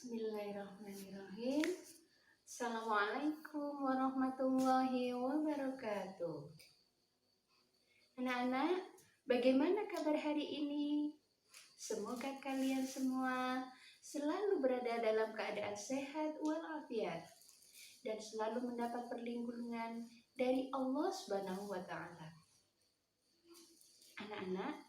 Bismillahirrahmanirrahim. Assalamualaikum warahmatullahi wabarakatuh. Anak-anak, bagaimana kabar hari ini? Semoga kalian semua selalu berada dalam keadaan sehat walafiat dan selalu mendapat perlindungan dari Allah Subhanahu wa taala. Anak-anak,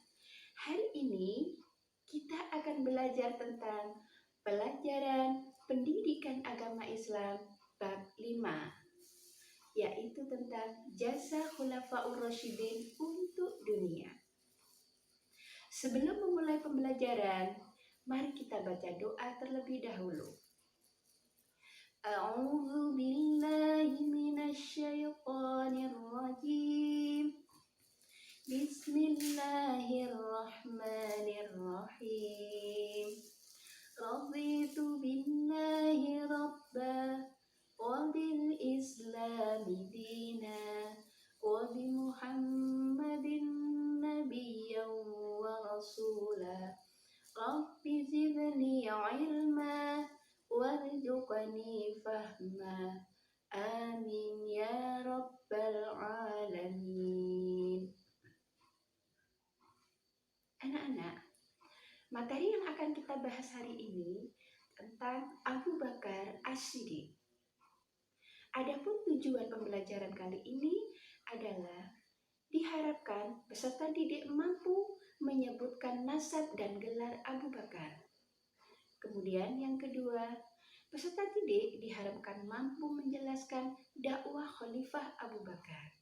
hari ini kita akan belajar tentang pelajaran pendidikan agama Islam bab 5, yaitu tentang jasa Khulafaur Rasyidin untuk dunia. Sebelum memulai pembelajaran, mari kita baca doa terlebih dahulu. A'udzu billahi minasy syaithanir rajim. Bismillahirrahmanirrahim. Raditu billahi rabba wa bil islami dina wa bi muhammadin nabiyyan wa rasula rabbi zidni ilma warzuqni fahma amin ya rabbal alamin. Anak-anak, materi yang akan kita bahas hari ini tentang Abu Bakar As-Siddiq. Adapun tujuan pembelajaran kali ini adalah diharapkan peserta didik mampu menyebutkan nasab dan gelar Abu Bakar. Kemudian yang kedua, peserta didik diharapkan mampu menjelaskan dakwah Khalifah Abu Bakar.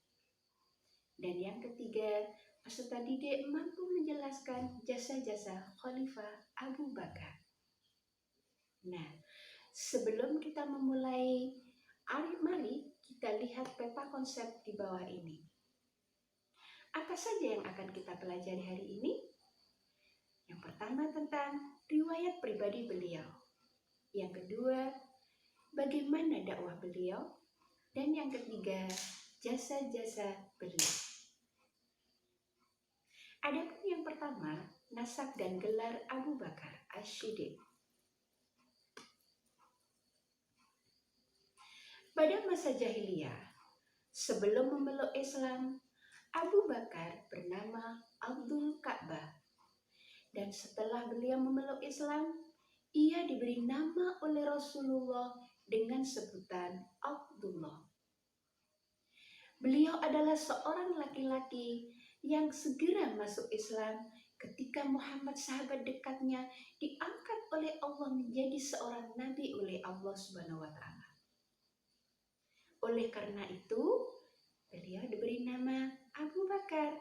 Dan yang ketiga, peserta didik mampu menjelaskan jasa-jasa Khalifah Abu Bakar. Nah, sebelum kita memulai, mari kita lihat peta konsep di bawah ini. Apa saja yang akan kita pelajari hari ini? Yang pertama tentang riwayat pribadi beliau. Yang kedua, bagaimana dakwah beliau. Dan yang ketiga, jasa-jasa beliau. Adapun yang pertama, nasab dan gelar Abu Bakar As-Siddiq. Pada masa jahiliyah, sebelum memeluk Islam, Abu Bakar bernama Abdul Ka'bah. Dan setelah beliau memeluk Islam, ia diberi nama oleh Rasulullah dengan sebutan Abdullah. Beliau adalah seorang laki-laki yang segera masuk Islam ketika Muhammad sahabat dekatnya diangkat oleh Allah menjadi seorang nabi oleh Allah Subhanahu wa taala. Oleh karena itu, beliau diberi nama Abu Bakar.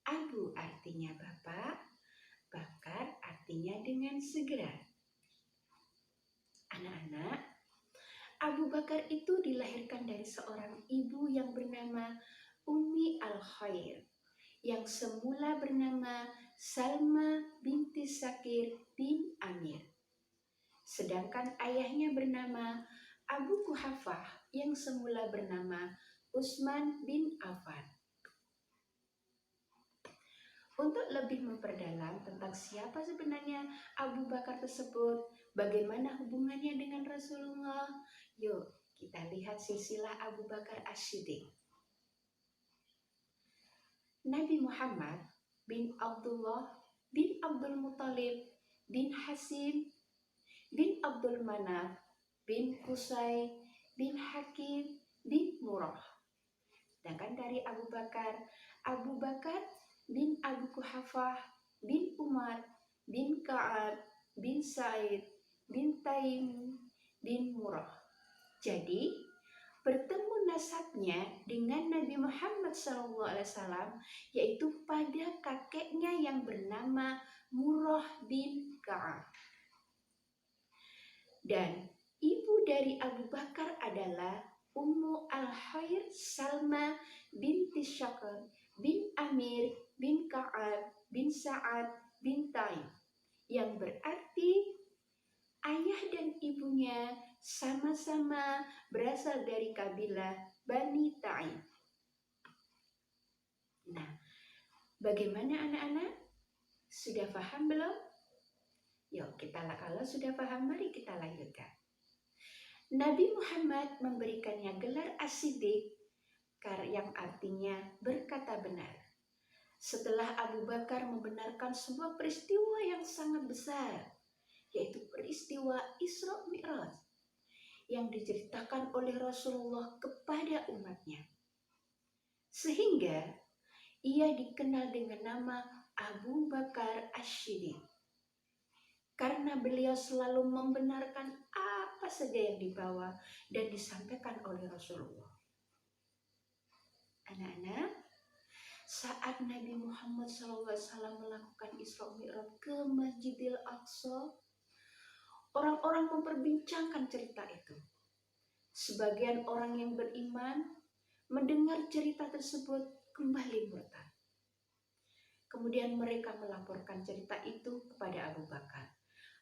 Abu artinya bapak, Bakar artinya dengan segera. Anak-anak, Abu Bakar itu dilahirkan dari seorang ibu yang bernama Ummi Al-Khair, yang semula bernama Salma binti Sakir bin Amir. Sedangkan ayahnya bernama Abu Kuhafah yang semula bernama Utsman bin Affan. Untuk lebih memperdalam tentang siapa sebenarnya Abu Bakar tersebut, bagaimana hubungannya dengan Rasulullah, yuk kita lihat silsilah Abu Bakar As-Siddiq. Nabi Muhammad bin Abdullah bin Abdul Muthalib bin Hasim bin Abdul Manaf bin Qusay bin Hakim bin Murrah. Sedangkan dari Abu Bakar bin Abu Kuhafah bin Umar bin Ka'ab bin Sa'id bin Taim bin Murrah. Jadi, bertemu nasabnya dengan Nabi Muhammad SAW, yaitu pada kakeknya yang bernama Murrah bin Ka'ab. Dan ibu dari Abu Bakar adalah Ummu Al-Khair Salma binti Syakr bin Amir bin Ka'ab bin Sa'ad bin Taim, yang berarti ayah dan ibunya sama-sama berasal dari kabilah Bani Taim. Nah, bagaimana anak-anak? Sudah paham belum? Yuk kalau sudah paham, mari kita lanjutkan. Nabi Muhammad memberikannya gelar As-Siddiq yang artinya berkata benar. Setelah Abu Bakar membenarkan sebuah peristiwa yang sangat besar, yaitu peristiwa Isra Mi'raj yang diceritakan oleh Rasulullah kepada umatnya. Sehingga ia dikenal dengan nama Abu Bakar As-Siddiq. Karena beliau selalu membenarkan apa saja yang dibawa dan disampaikan oleh Rasulullah. Anak-anak, saat Nabi Muhammad SAW melakukan Isra Mi'raj ke Masjidil Aqsa, orang-orang memperbincangkan cerita itu. Sebagian orang yang beriman mendengar cerita tersebut kembali murtad. Kemudian mereka melaporkan cerita itu kepada Abu Bakar.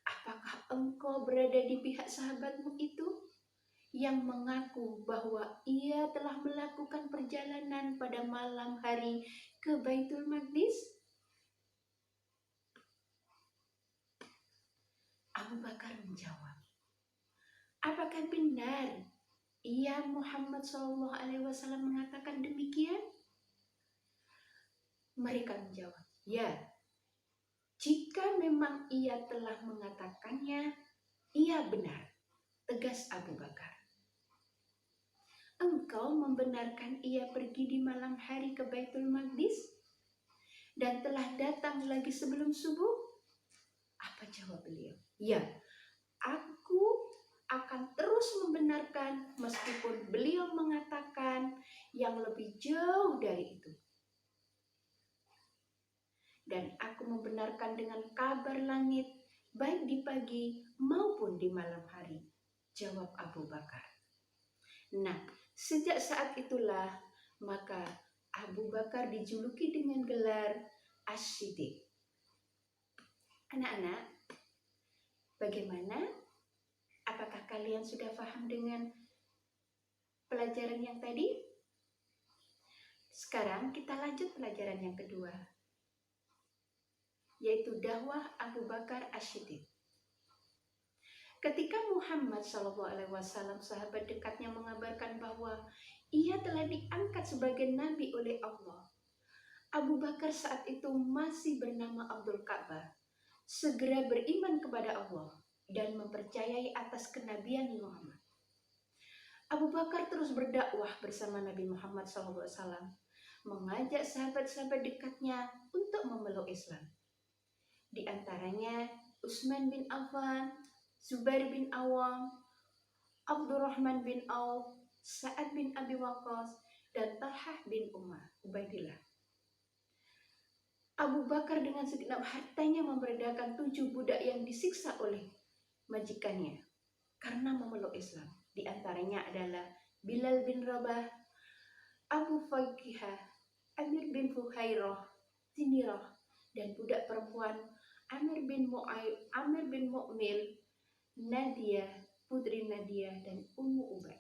Apakah engkau berada di pihak sahabatmu itu yang mengaku bahwa ia telah melakukan perjalanan pada malam hari ke Baitul Maqdis? Abu Bakar menjawab, apakah benar ia Muhammad SAW mengatakan demikian? Mereka menjawab, ya. Jika memang ia telah mengatakannya, ia benar, tegas Abu Bakar. Engkau membenarkan ia pergi di malam hari ke Baitul Maqdis dan telah datang lagi sebelum subuh? Apa jawab beliau? Ya, aku akan terus membenarkan meskipun beliau mengatakan yang lebih jauh dari itu. Dan aku membenarkan dengan kabar langit, baik di pagi maupun di malam hari, jawab Abu Bakar. Nah, sejak saat itulah maka Abu Bakar dijuluki dengan gelar As-Siddiq. Anak-anak, bagaimana? Apakah kalian sudah paham dengan pelajaran yang tadi? Sekarang kita lanjut pelajaran yang kedua, yaitu dakwah Abu Bakar As-Siddiq. Ketika Muhammad SAW, sahabat dekatnya, mengabarkan bahwa ia telah diangkat sebagai nabi oleh Allah, Abu Bakar saat itu masih bernama Abdul Ka'bah, segera beriman kepada Allah dan mempercayai atas kenabian Muhammad. Abu Bakar terus berdakwah bersama Nabi Muhammad SAW, mengajak sahabat-sahabat dekatnya untuk memeluk Islam. Di antaranya Utsman bin Affan, Zubair bin Awam, Abdurrahman bin Auf, Sa'ad bin Abi Waqqas, dan Talhah bin Ubaidillah. Abu Bakar dengan segenap hartanya memerdekakan 7 budak yang disiksa oleh majikannya karena memeluk Islam. Di antaranya adalah Bilal bin Rabah, Abu Fakihah, Amir bin Fuhairah, Zinirah, dan budak perempuan Amir bin Mu'mil, Nadia, putri Nadia, dan Ummu Ubay.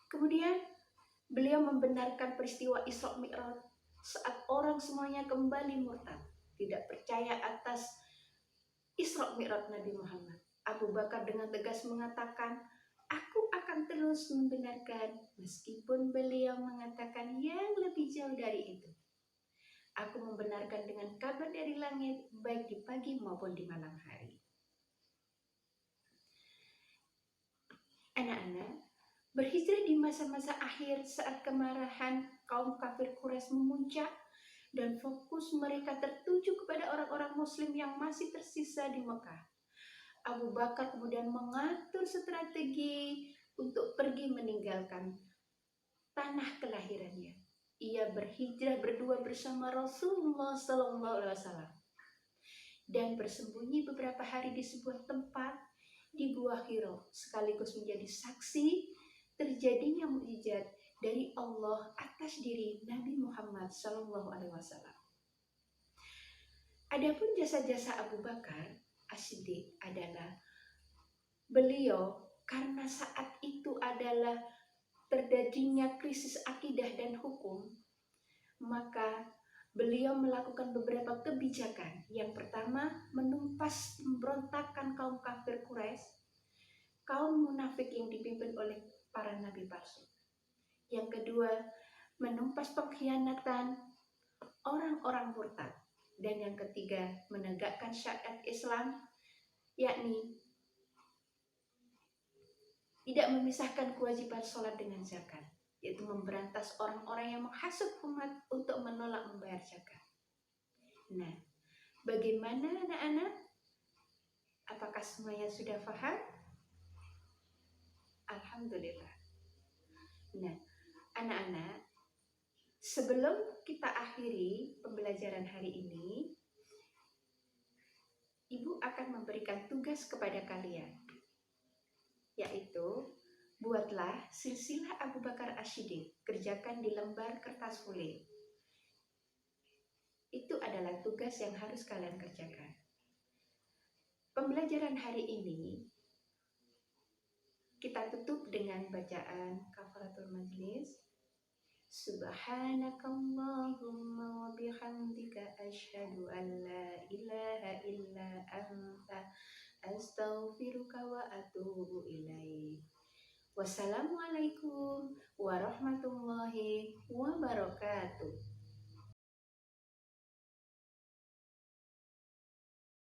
Kemudian beliau membenarkan peristiwa Isra Mi'raj saat orang semuanya kembali murtad, tidak percaya atas Isra Mi'raj Nabi Muhammad. Abu Bakar dengan tegas mengatakan, aku akan terus membenarkan meskipun beliau mengatakan yang lebih jauh dari itu. Aku membenarkan dengan kabar dari langit, baik di pagi maupun di malam hari. Anak-anak, berhijrah di masa-masa akhir saat kemarahan kaum kafir Quraisy memuncak dan fokus mereka tertuju kepada orang-orang muslim yang masih tersisa di Mekah. Abu Bakar kemudian mengatur strategi untuk pergi meninggalkan tanah kelahirannya. Ia berhijrah berdua bersama Rasulullah SAW dan bersembunyi beberapa hari di sebuah tempat di Gua Hiro, sekaligus menjadi saksi terjadinya mukjizat dari Allah atas diri Nabi Muhammad SAW. Adapun jasa-jasa Abu Bakar As-Siddiq adalah beliau karena saat itu adalah terjadinya krisis akidah dan hukum, maka beliau melakukan beberapa kebijakan. Yang pertama, menumpas pemberontakan kaum kafir Quraisy, kaum munafik yang dipimpin oleh para nabi palsu. Yang kedua, menumpas pengkhianatan orang-orang murtad. Dan yang ketiga, menegakkan syariat Islam, yakni tidak memisahkan kewajiban sholat dengan zakat, yaitu memberantas orang-orang yang menghasut umat untuk menolak membayar zakat. Nah, bagaimana anak-anak? Apakah semuanya sudah paham? Alhamdulillah. Nah, anak-anak, sebelum kita akhiri pembelajaran hari ini, Ibu akan memberikan tugas kepada kalian, yaitu buatlah silsilah Abu Bakar Asyidin, kerjakan di lembar kertas full. Itu adalah tugas yang harus kalian kerjakan. Pembelajaran hari ini kita tutup dengan bacaan kafaratul majlis. Subhanakallahumma wa bihamdika asyhadu an la ilaha illa anta astaghfiruka wa atubu ilaik. Wassalamualaikum warahmatullahi wabarakatuh.